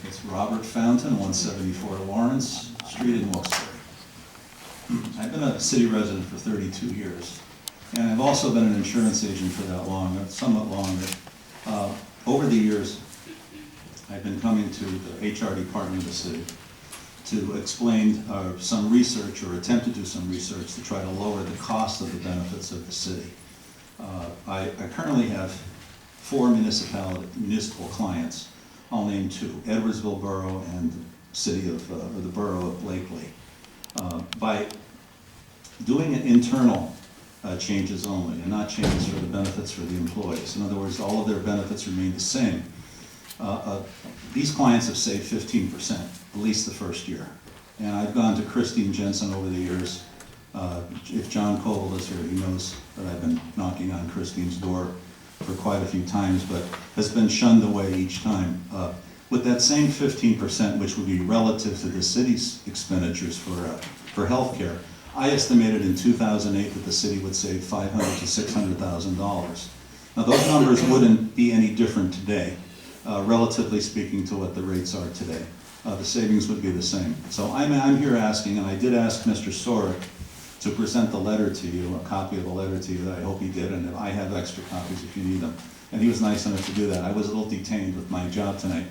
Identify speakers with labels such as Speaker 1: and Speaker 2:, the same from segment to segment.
Speaker 1: It's Robert Fountain, 174 Lawrence Street in Wilkes Barre. I've been a city resident for 32 years, and I've also been an insurance agent for that long, somewhat longer. Over the years, I've been coming to the HR department of the city to explain some research, or attempt to do some research, to try to lower the cost of the benefits of the city. I currently have 4 municipal clients. I'll name 2, Edwardsville Borough and the Borough of Blakely. By doing internal changes only, and not changes for the benefits for the employees, in other words, all of their benefits remain the same, these clients have saved 15%, at least the first year. And I've gone to Christine Jensen over the years. If John Koval is here, he knows that I've been knocking on Christine's door for quite a few times, but has been shunned away each time. With that same 15%, which would be relative to the city's expenditures for health care, I estimated in 2008 that the city would save $500,000 to $600,000. Now those numbers wouldn't be any different today, relatively speaking to what the rates are today. The savings would be the same. So I'm here asking, and I did ask Mr. Sorick to present the letter to you, a copy of the letter to you that I hope he did, and I have extra copies if you need them. And he was nice enough to do that. I was a little detained with my job tonight.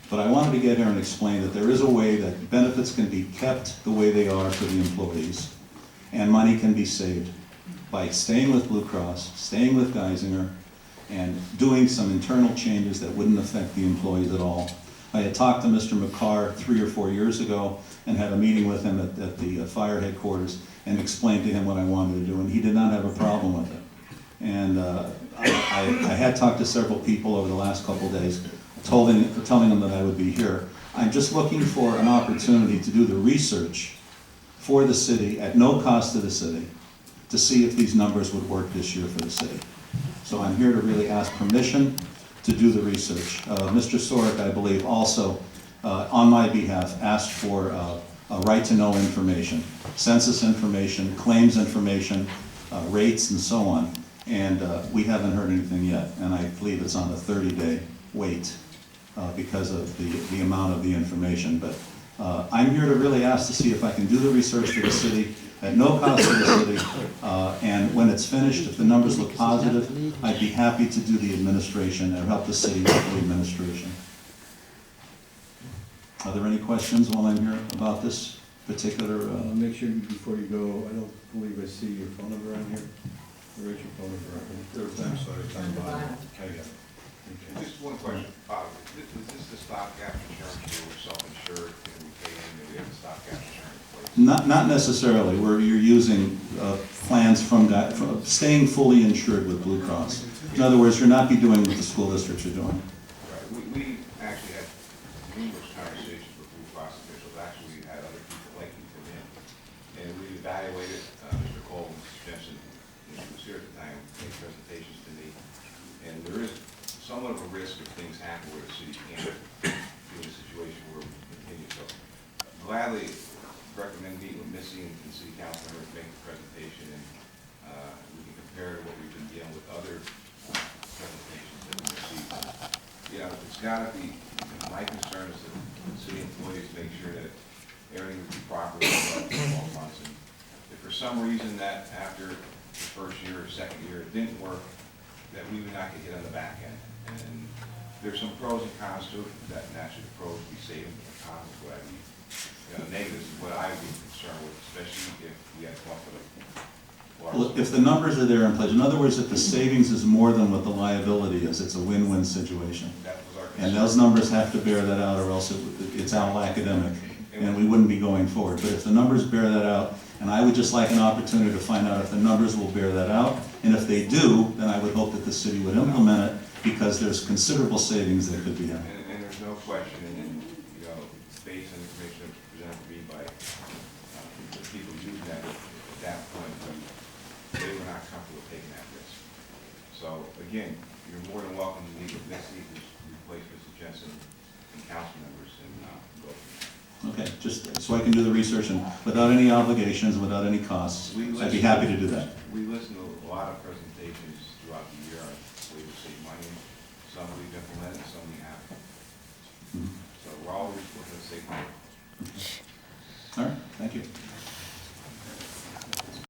Speaker 1: But I wanted to get here and explain that there is a way that benefits can be kept the way they are for the employees, and money can be saved by staying with Blue Cross, staying with Geisinger, and doing some internal changes that wouldn't affect the employees at all. I had talked to Mr. McCarr 3 or 4 years ago and had a meeting with him at the fire headquarters and explained to him what I wanted to do, and he did not have a problem with it. And I had talked to several people over the last couple of days, telling them that I would be here. I'm just looking for an opportunity to do the research for the city at no cost to the city to see if these numbers would work this year for the city. So I'm here to really ask permission to do the research. Mr. Sorick, I believe, also, on my behalf, asked for right-to-know information, census information, claims information, rates, and so on. And we haven't heard anything yet, and I believe it's on a 30-day wait because of the amount of the information. But I'm here to really ask to see if I can do the research for the city at no cost to the city, and when it's finished, if the numbers look positive, I'd be happy to do the administration and help the city with the administration. Are there any questions while I'm here about this particular?
Speaker 2: Make sure before you go, I don't believe I see your phone number on here. Where is your phone number on here? I'm sorry, it's on the bottom. I got it. Okay.
Speaker 3: Just one question. Is this the stopgap insurance where we're self-insured and we pay in and we have the stopgap insurance in place?
Speaker 1: Not necessarily, where you're using plans from staying fully insured with Blue Cross. In other words, you're not be doing what the school districts are doing.
Speaker 3: Right. We actually had numerous conversations with Blue Cross officials. Actually, we had other people like you come in. And we evaluated Mr. Coleman's suggestion, he was here at the time, made presentations to me. And there is somewhat of a risk if things happen where the city can't be in a situation where we continue. So gladly recommend meeting with Missy and city council members, make the presentation, and we can compare to what we've been dealing with other presentations that we received. You know, it's got to be, my concern is that the city employees make sure that everything would be properly done for 12 months. And if for some reason that after the first year or second year it didn't work, that we would not get hit on the back end. And there's some pros and cons to it. That naturally the pros would be saving, the cons is what I'd be, negatives is what I would be concerned with, especially if we had to come up with a
Speaker 1: Well, if the numbers are there in place, in other words, if the savings is more than what the liability is, it's a win-win situation.
Speaker 3: That was our concern.
Speaker 1: And those numbers have to bear that out, or else it's all academic, and we wouldn't be going forward. But if the numbers bear that out, and I would just like an opportunity to find out if the numbers will bear that out, and if they do, then I would hope that the city would implement it, because there's considerable savings that could be had.
Speaker 3: And there's no question, and you know, based on the information presented to me by the people using that at that point, they were not comfortable taking that risk. So again, you're more than welcome to meet with Missy, who's replaced Mr. Jensen, and council members, and go from there.
Speaker 1: Okay, just so I can do the research, and without any obligations, without any costs, I'd be happy to do that.
Speaker 3: We listen to a lot of presentations throughout the year on ways to save money. Some we've implemented, some we haven't.
Speaker 1: Mhm.
Speaker 3: So So we're always looking at safety